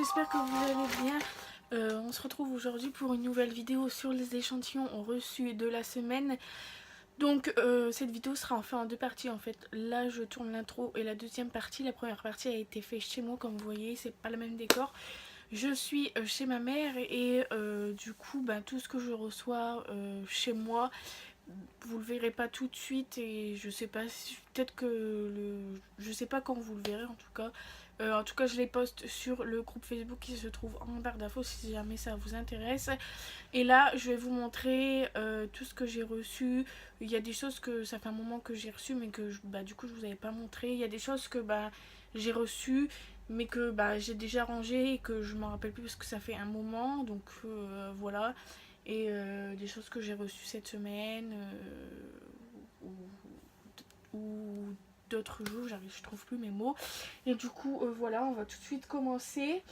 j'espère que vous allez bien. On se retrouve aujourd'hui pour une nouvelle vidéo sur les échantillons reçus de la semaine. Donc cette vidéo sera en fait en deux parties en fait. Là je tourne l'intro et la deuxième partie. La première partie a été faite chez moi, comme vous voyez, c'est pas le même décor. Je suis chez ma mère et du coup tout ce que je reçois chez moi, vous le verrez pas tout de suite, et je sais pas si, peut-être que je sais pas quand vous le verrez en tout cas. En tout cas je les poste sur le groupe Facebook qui se trouve en barre d'infos si jamais ça vous intéresse. Et là je vais vous montrer tout ce que j'ai reçu. Il y a des choses que ça fait un moment que j'ai reçu mais que du coup je vous avais pas montré. Il y a des choses que j'ai reçues mais que j'ai déjà rangé et que je m'en rappelle plus parce que ça fait un moment, donc voilà. Et des choses que j'ai reçues cette semaine ou d'autres jours, je trouve plus mes mots. Et du coup voilà, on va tout de suite commencer.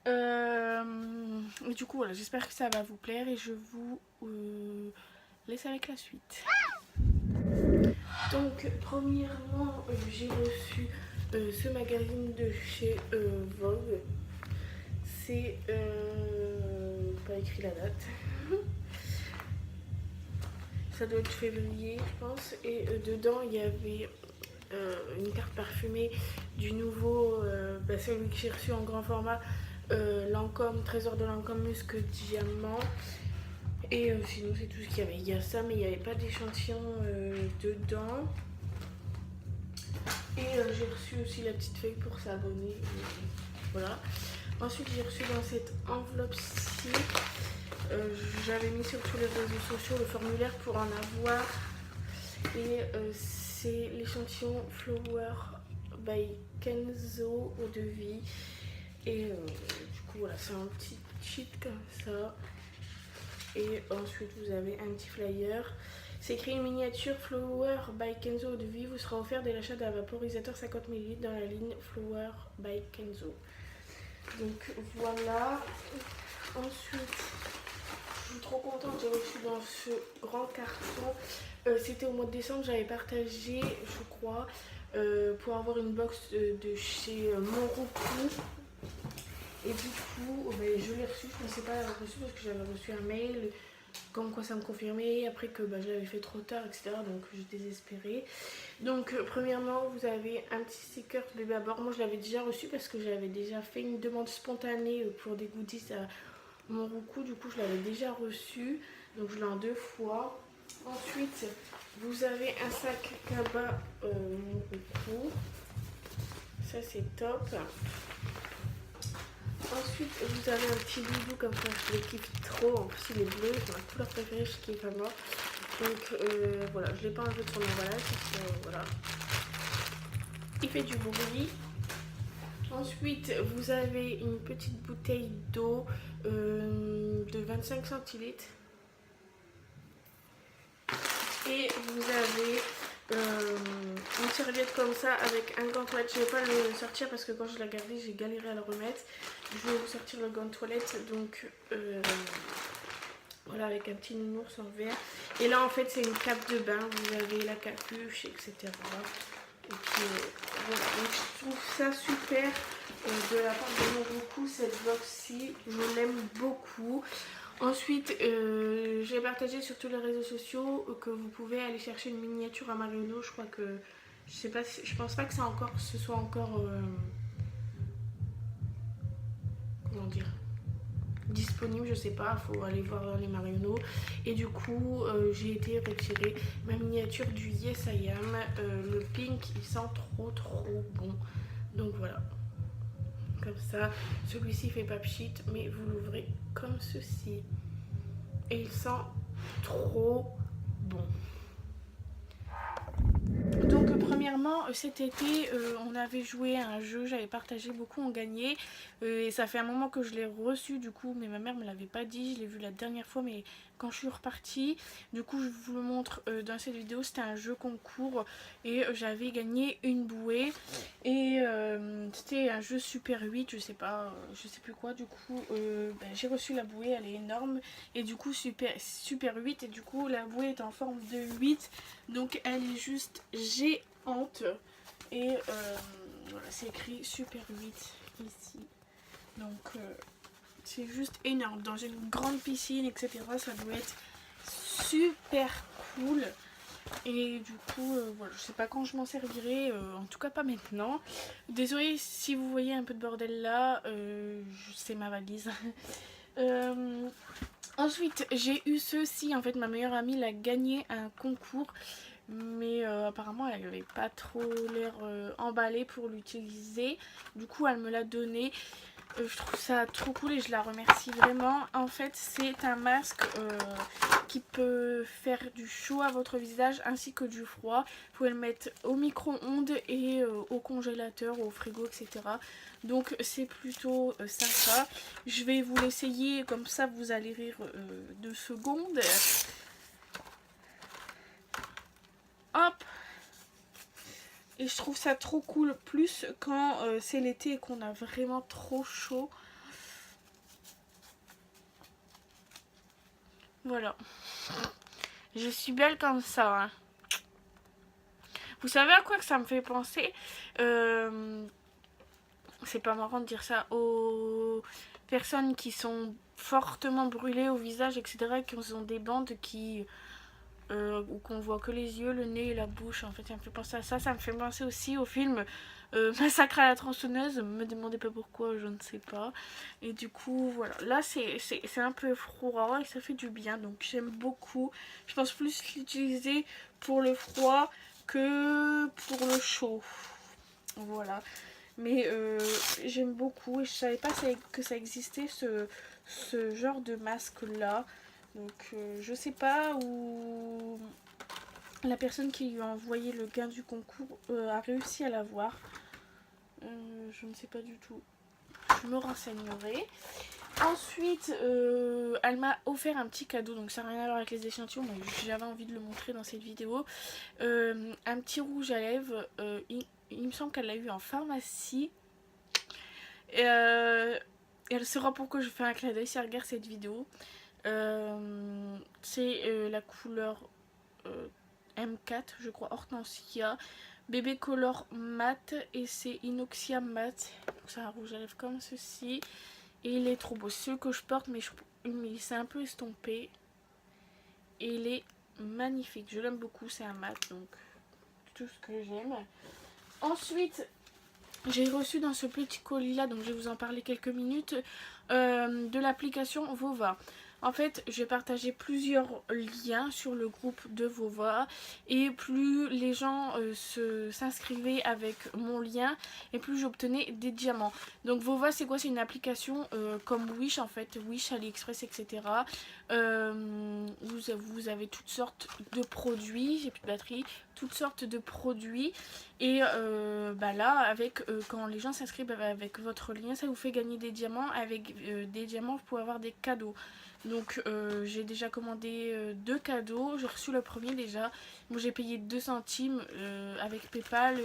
Et du coup voilà, j'espère que ça va vous plaire et je vous laisse avec la suite. Donc premièrement j'ai reçu ce magazine de chez Vogue. C'est pas écrit la date. Ça doit être février je pense. Et dedans il y avait une carte parfumée du nouveau, celui que j'ai reçu en grand format, Lancôme, Trésor de Lancôme Musc Diamant. Et sinon c'est tout ce qu'il y avait. Il y a ça mais il n'y avait pas d'échantillon dedans. Et j'ai reçu aussi la petite feuille pour s'abonner. Voilà. Ensuite j'ai reçu dans cette enveloppe-ci, j'avais mis sur tous les réseaux sociaux le formulaire pour en avoir. Et c'est l'échantillon Flower by Kenzo Eau de Vie. Et du coup voilà, c'est un petit sheet comme ça. Et ensuite vous avez un petit flyer. C'est écrit: une miniature Flower by Kenzo Eau de Vie vous sera offert dès l'achat d'un vaporisateur 50 ml dans la ligne Flower by Kenzo. Donc voilà. Ensuite, je suis trop contente, j'ai reçu dans ce grand carton. C'était au mois de décembre, j'avais partagé, je crois, pour avoir une box de chez Monroku. Et du coup, je l'ai reçu, je ne pensais pas l'avoir reçu parce que j'avais reçu un mail comme quoi ça me confirmait, après que je l'avais fait trop tard, etc. Donc j'étais désespérée. Donc premièrement, vous avez un petit sticker bébé à bord. Moi je l'avais déjà reçu parce que j'avais déjà fait une demande spontanée pour des goodies à Monroku. Du coup je l'avais déjà reçu, donc je l'ai en deux fois. Ensuite vous avez un sac cabas Monroku, ça c'est top. Ensuite vous avez un petit doudou comme ça, je le kiffe trop. En plus il est bleu, c'est ma couleur préférée, je kiffe à mort. Donc voilà, je ne l'ai pas enlevé de son emballage, voilà. Il fait du bruit. Ensuite vous avez une petite bouteille d'eau de 25 centilitres. Et vous avez une serviette comme ça avec un gant toilette. Je ne vais pas le sortir parce que quand je l'ai gardé j'ai galéré à le remettre. Je vais vous sortir le gant toilette. Donc voilà, avec un petit nounours en verre. Et là en fait c'est une cape de bain. Vous avez la capuche, etc. Et puis voilà. Donc je trouve ça super de la part de Monroku, cette box-ci. Je l'aime beaucoup. Ensuite, j'ai partagé sur tous les réseaux sociaux que vous pouvez aller chercher une miniature à Marionneau. Je crois que, je sais pas, je pense pas que ce soit encore comment dire, disponible. Je sais pas, faut aller voir dans les Marionneau. Et du coup, j'ai été retirer ma miniature du Yes I Am. Le pink, il sent trop bon. Donc voilà. Comme ça, celui-ci fait pas pchit, mais vous l'ouvrez comme ceci. Et il sent trop bon. Donc premièrement cet été on avait joué à un jeu, j'avais partagé, beaucoup ont gagné et ça fait un moment que je l'ai reçu du coup, mais ma mère me l'avait pas dit, je l'ai vu la dernière fois mais quand je suis repartie. Du coup je vous le montre dans cette vidéo. C'était un jeu concours et j'avais gagné une bouée et c'était un jeu Super 8, je sais pas, je sais plus quoi. Du coup j'ai reçu la bouée, elle est énorme et du coup super 8, et du coup la bouée est en forme de 8, donc elle est juste géante. Et voilà, c'est écrit Super 8 ici. Donc c'est juste énorme. Dans une grande piscine, etc. Ça doit être super cool. Et du coup, voilà, je sais pas quand je m'en servirai, en tout cas pas maintenant. Désolée si vous voyez un peu de bordel là, c'est ma valise. Ensuite, j'ai eu ceci. En fait, ma meilleure amie l'a gagné un concours. Mais apparemment, elle n'avait pas trop l'air emballée pour l'utiliser. Du coup, elle me l'a donné. Je trouve ça trop cool et je la remercie vraiment. En fait, c'est un masque qui peut faire du chaud à votre visage ainsi que du froid. Vous pouvez le mettre au micro-ondes et au congélateur, au frigo, etc. Donc c'est plutôt sympa. Je vais vous l'essayer, comme ça vous allez rire 2 secondes. Hop! Et je trouve ça trop cool, plus quand c'est l'été et qu'on a vraiment trop chaud. Voilà. Je suis belle comme ça. Hein. Vous savez à quoi que ça me fait penser c'est pas marrant de dire ça aux personnes qui sont fortement brûlées au visage, etc. Qui ont des bandes qui... ou qu'on voit que les yeux, le nez et la bouche. En fait, ça me fait penser à ça. Ça me fait penser aussi au film Massacre à la tronçonneuse. Me demandez pas pourquoi, je ne sais pas. Et du coup, voilà. Là, c'est un peu froid et ça fait du bien. Donc, j'aime beaucoup. Je pense plus l'utiliser pour le froid que pour le chaud. Voilà. Mais j'aime beaucoup et je savais pas que ça existait ce genre de masque là. Donc je sais pas où la personne qui lui a envoyé le gain du concours a réussi à l'avoir. Je ne sais pas du tout. Je me renseignerai. Ensuite, elle m'a offert un petit cadeau, donc ça n'a rien à voir avec les échantillons, mais j'avais envie de le montrer dans cette vidéo. Un petit rouge à lèvres, il me semble qu'elle l'a eu en pharmacie. Et elle saura pourquoi je fais un clin d'œil si elle regarde cette vidéo. C'est la couleur M4, je crois, Hortensia. Bébé color mat et c'est Inoxia mat. C'est un rouge à lèvres comme ceci. Et il est trop beau. C'est ce que je porte, mais il s'est un peu estompé. Et il est magnifique. Je l'aime beaucoup. C'est un mat, donc tout ce que j'aime. Ensuite, j'ai reçu dans ce petit colis là, donc je vais vous en parler quelques minutes, de l'application Vova. En fait, j'ai partagé plusieurs liens sur le groupe de Vova et plus les gens s'inscrivaient avec mon lien et plus j'obtenais des diamants. Donc Vova, c'est quoi? C'est une application comme Wish en fait, Wish, AliExpress, etc. Vous avez toutes sortes de produits, j'ai plus de batterie, toutes sortes de produits et là quand les gens s'inscrivent avec votre lien, ça vous fait gagner des diamants. Avec des diamants, vous pouvez avoir des cadeaux. Donc j'ai déjà commandé 2 cadeaux. J'ai reçu le premier déjà. Moi j'ai payé 2 centimes avec Paypal.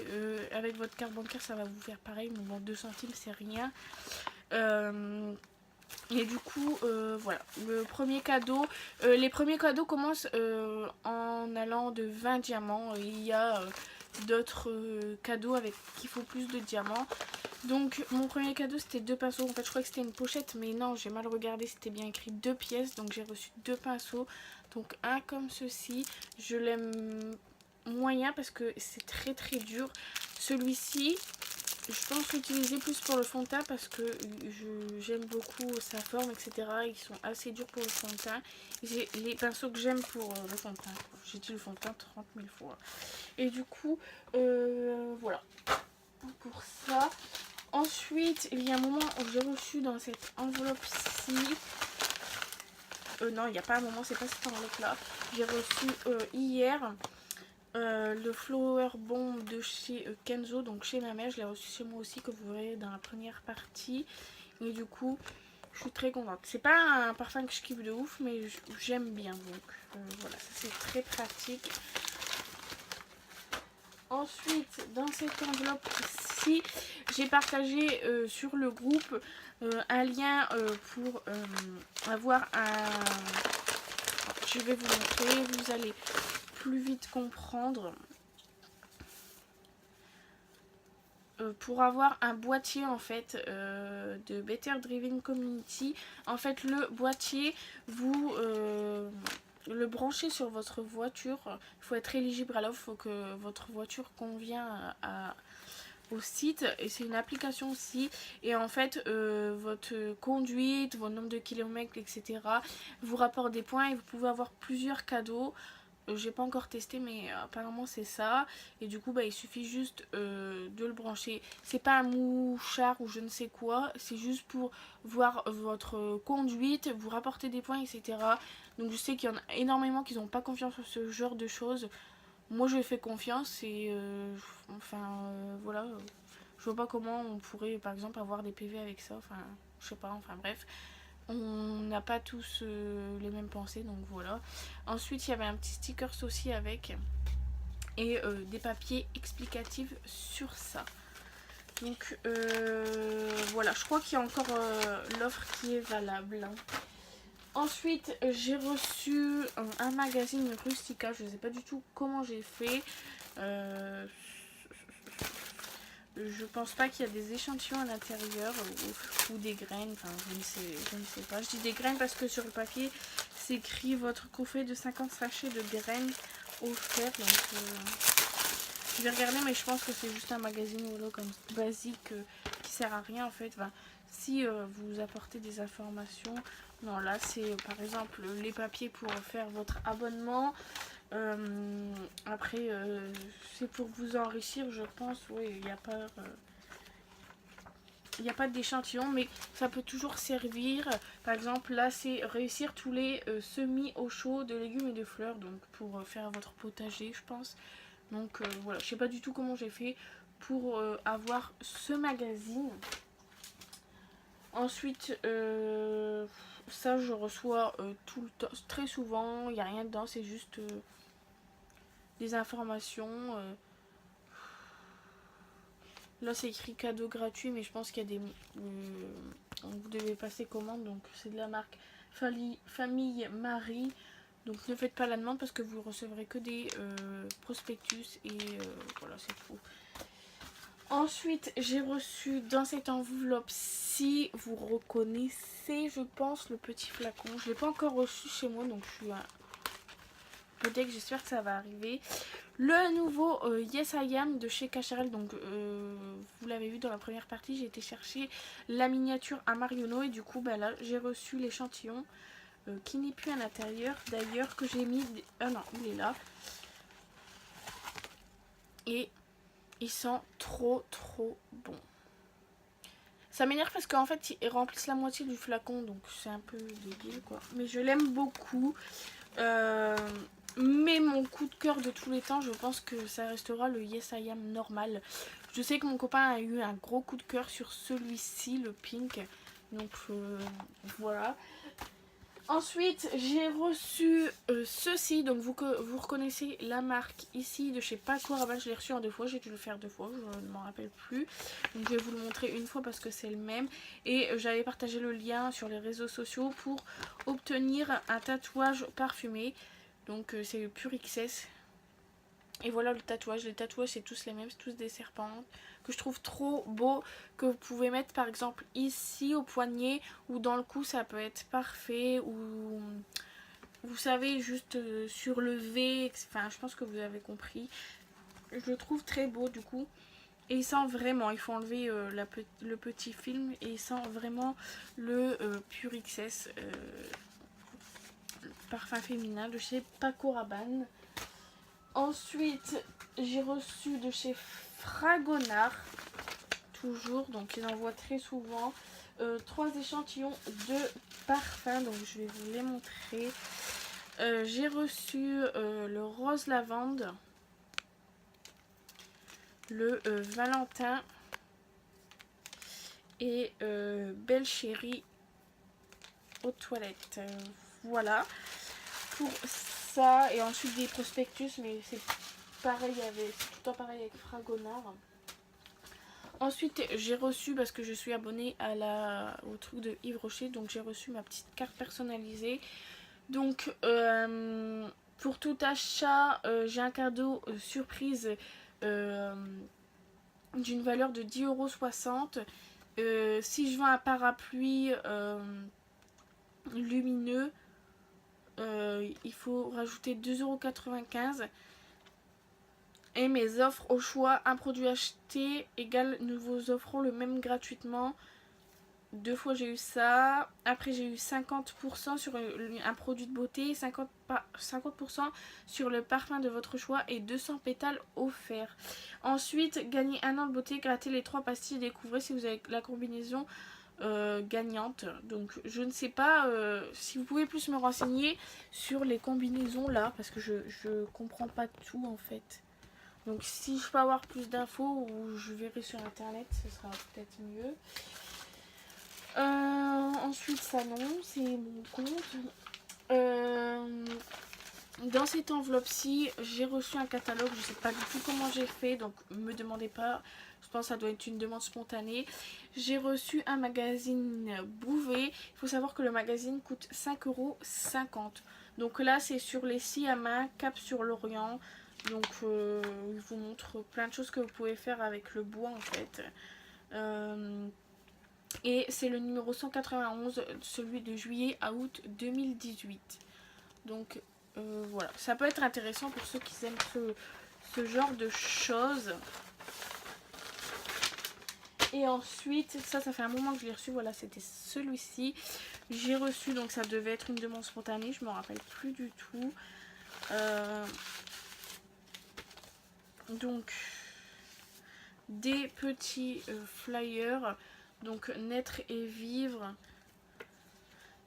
Avec votre carte bancaire ça va vous faire pareil. Mais bon, 2 centimes c'est rien. Et du coup voilà, le premier cadeau, les premiers cadeaux commencent en allant de 20 diamants. Et il y a d'autres cadeaux avec qu'il faut plus de diamants. Donc mon premier cadeau c'était 2 pinceaux. En fait je crois que c'était une pochette, mais non, j'ai mal regardé, c'était bien écrit 2 pièces. Donc j'ai reçu 2 pinceaux. Donc un comme ceci, je l'aime moyen parce que c'est très très dur. Celui-ci, je pense l'utiliser plus pour le fond de teint parce que j'aime beaucoup sa forme, etc. Ils sont assez durs pour le fond de teint. J'ai les pinceaux que j'aime pour le fond de teint. J'ai dit le fond de teint 30 000 fois. Et du coup, voilà. Pour ça. Ensuite, il y a un moment où j'ai reçu dans cette enveloppe-ci. Non, il n'y a pas un moment, c'est pas cette enveloppe-là. J'ai reçu hier le Flower Bomb de chez Kenzo, donc chez ma mère. Je l'ai reçu chez moi aussi, que vous verrez dans la première partie. Et du coup, je suis très contente. C'est pas un parfum que je kiffe de ouf, mais j'aime bien. Donc voilà, ça c'est très pratique. Ensuite, dans cette enveloppe-ci, j'ai partagé sur le groupe un lien pour avoir un... Je vais vous montrer, vous allez plus vite comprendre. pour avoir un boîtier en fait de Better Driving Community. En fait le boîtier vous le branchez sur votre voiture. Il faut être éligible à l'offre, il faut que votre voiture convient au site, et c'est une application aussi, et en fait votre conduite, votre nombre de kilomètres, etc. vous rapporte des points et vous pouvez avoir plusieurs cadeaux. J'ai pas encore testé, mais apparemment c'est ça. Et du coup il suffit juste de le brancher. C'est pas un mouchard ou je ne sais quoi, c'est juste pour voir votre conduite, vous rapporter des points, etc. Donc je sais qu'il y en a énormément qui n'ont pas confiance en ce genre de choses. Moi je fais confiance et voilà. Je vois pas comment on pourrait par exemple avoir des PV avec ça. Enfin, je sais pas, enfin bref. On n'a pas tous les mêmes pensées, donc voilà. Ensuite, il y avait un petit sticker aussi avec. Et des papiers explicatifs sur ça. Donc voilà, je crois qu'il y a encore l'offre qui est valable. Ensuite, j'ai reçu un magazine Rustica. Je ne sais pas du tout comment j'ai fait. Je pense pas qu'il y a des échantillons à l'intérieur ou des graines. Enfin, je ne sais pas. Je dis des graines parce que sur le papier, c'est écrit votre coffret de 50 sachets de graines offerts. Donc, je vais regarder, mais je pense que c'est juste un magazine voilà, comme basique qui sert à rien en fait. Enfin, si vous apportez des informations, non là c'est par exemple les papiers pour faire votre abonnement. Après c'est pour vous enrichir, je pense. Oui, il n'y a pas d'échantillon, mais ça peut toujours servir. Par exemple là c'est réussir tous les semis au chaud de légumes et de fleurs, donc pour faire votre potager je pense. Donc voilà, je sais pas du tout comment j'ai fait pour avoir ce magazine. Ensuite, ça je reçois tout le temps, très souvent. Il n'y a rien dedans, c'est juste des informations. Là c'est écrit cadeau gratuit, mais je pense qu'il y a des... vous devez passer commande, donc c'est de la marque Famille Marie. Donc ne faites pas la demande parce que vous recevrez que des prospectus et voilà, c'est tout. Ensuite, j'ai reçu dans cette enveloppe, si vous reconnaissez, je pense, le petit flacon. Je ne l'ai pas encore reçu chez moi, donc je suis peut-être, j'espère que ça va arriver. Le nouveau Yes I Am de chez Cacharel. Donc vous l'avez vu dans la première partie, j'ai été chercher la miniature à Marionneau et du coup là j'ai reçu l'échantillon qui n'est plus à l'intérieur d'ailleurs, que j'ai mis... Ah non, il est là. Et il sent trop bon. Ça m'énerve parce qu'en fait ils remplissent la moitié du flacon, donc c'est un peu débile quoi. Mais je l'aime beaucoup. Mais mon coup de cœur de tous les temps, je pense que ça restera le Yes I Am normal. Je sais que mon copain a eu un gros coup de cœur sur celui-ci, le pink. Donc voilà. Ensuite, j'ai reçu ceci. Donc vous reconnaissez la marque ici de chez Paco Rabanne. Je l'ai reçu en 2 fois. J'ai dû le faire 2 fois. Je ne m'en rappelle plus. Donc je vais vous le montrer une fois parce que c'est le même. Et j'avais partagé le lien sur les réseaux sociaux pour obtenir un tatouage parfumé. Donc c'est le Pure XS. Et voilà le tatouage. Les tatouages c'est tous les mêmes. C'est tous des serpents. Que je trouve trop beau, que vous pouvez mettre par exemple ici au poignet ou dans le cou, ça peut être parfait, ou vous savez juste sur le V, enfin je pense que vous avez compris. Je le trouve très beau du coup, et il sent vraiment, il faut enlever le petit film, et il sent vraiment le Pure XS parfum féminin de chez Paco Rabanne. Ensuite j'ai reçu de chez Fragonard, toujours, donc ils envoient très souvent 3 échantillons de parfums, donc je vais vous les montrer. J'ai reçu le rose lavande, le Valentin et Belle Chérie aux toilettes. Voilà pour ça. Et ensuite des prospectus, mais c'est pareil, c'est tout le temps pareil avec Fragonard. Ensuite j'ai reçu, parce que je suis abonnée au truc de Yves Rocher, donc j'ai reçu ma petite carte personnalisée. Donc pour tout achat j'ai un cadeau surprise d'une valeur de 10,60 €. Si je veux un parapluie lumineux, il faut rajouter 2,95 €. Et mes offres au choix, un produit acheté égale nous vous offrons le même gratuitement. 2 fois j'ai eu ça. Après j'ai eu 50% sur un produit de beauté, 50% sur le parfum de votre choix et 200 pétales offerts. Ensuite, gagnez un an de beauté, grattez les 3 pastilles et découvrez si vous avez la combinaison gagnante. Donc je ne sais pas si vous pouvez plus me renseigner sur les combinaisons là, parce que je comprends pas tout en fait. Donc si je peux avoir plus d'infos ou je verrai sur internet, ce sera peut-être mieux. Ensuite ça non, c'est mon compte. Dans cette enveloppe-ci, j'ai reçu un catalogue, je sais pas du tout comment j'ai fait, donc me demandez pas, je pense que ça doit être une demande spontanée. J'ai reçu un magazine Bouvet, il faut savoir que le magazine coûte 5,50 €. Donc là c'est sur les scies à main, Cap sur l'Orient. Donc il vous montre plein de choses que vous pouvez faire avec le bois en fait. Et c'est le numéro 191, celui de juillet à août 2018. Donc voilà, ça peut être intéressant pour ceux qui aiment ce genre de choses. Et ensuite, ça fait un moment que je l'ai reçu, voilà, c'était celui-ci. J'ai reçu, donc ça devait être une demande spontanée, je me rappelle plus du tout. Donc des petits flyers, donc naître et vivre,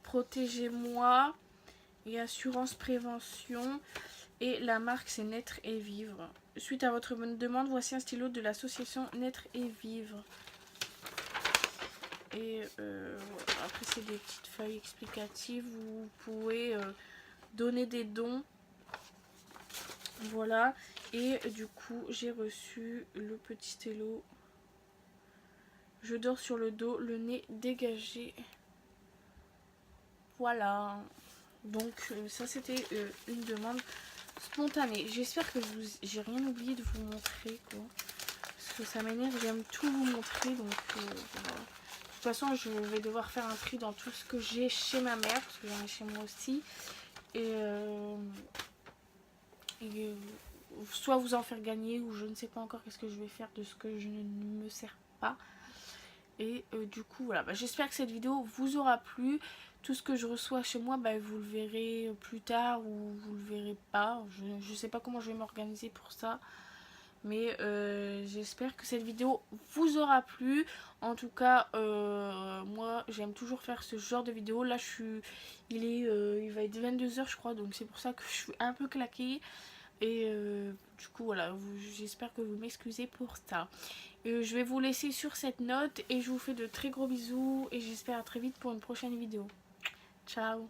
protégez-moi et assurance prévention, et la marque c'est naître et vivre. Suite à votre demande, voici un stylo de l'association naître et vivre. Et voilà. Après c'est des petites feuilles explicatives où vous pouvez donner des dons. Voilà, et du coup j'ai reçu le petit stylo. Je dors sur le dos, le nez dégagé. Voilà. Donc ça c'était une demande spontanée. J'espère que j'ai rien oublié de vous montrer quoi. Parce que ça m'énerve, j'aime tout vous montrer. Donc voilà. De toute façon je vais devoir faire un tri dans tout ce que j'ai chez ma mère, parce que j'en ai chez moi aussi. Et soit vous en faire gagner, ou je ne sais pas encore qu'est-ce que je vais faire de ce que je ne me sers pas. Et du coup voilà, j'espère que cette vidéo vous aura plu. Tout ce que je reçois chez moi, vous le verrez plus tard ou vous le verrez pas. Je sais pas comment je vais m'organiser pour ça. Mais j'espère que cette vidéo vous aura plu. En tout cas, moi j'aime toujours faire ce genre de vidéo. Là il va être 22 h je crois. Donc c'est pour ça que je suis un peu claquée. Et du coup voilà, j'espère que vous m'excusez pour ça. Je vais vous laisser sur cette note et je vous fais de très gros bisous. Et j'espère à très vite pour une prochaine vidéo. Ciao.